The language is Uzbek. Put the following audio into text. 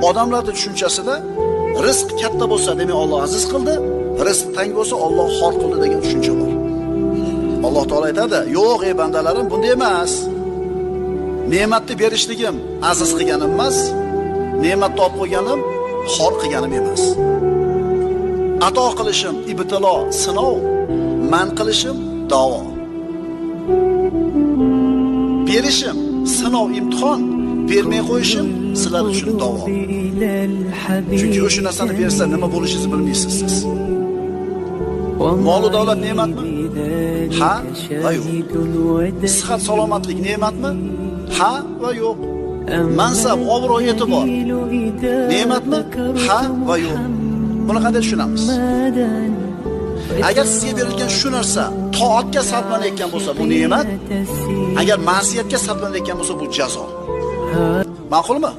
Odamlarning tushunchasida rizq katta bo'lsa, demak Alloh aziz qildi, rizq tang bo'lsa Alloh xor qildi degan tushuncha bor. Alloh taolo aytadi, "Yo'q ey bandalarim, bunday emas. Ne'matni berishligim aziz qilganim emas, ne'matni olib qo'yganim xor qilganim emas. Ato qilishim ibtilo, sinov, man qilishim davo. Berishim sinov, imtihon, bermay qo'yishim sizlar uchun davo. Chunki o'sha narsani bersa nima bo'lishingizni bilmaysiz siz. Mol va davlat ne'matmi? Ha va yo'q. Sihat salomatlik ne'matmi? Ha va yo'q. Mansab, obro', e'tibor ne'matmi? Ha va yo'q. Buni qanday tushunamiz? Agar sizga berilgan shu narsa toatga sarflanayotgan bo'lsa, bu ne'mat. Agar ma'siyatga sarflanayotgan bo'lsa, bu jazo. Ma'qulmi?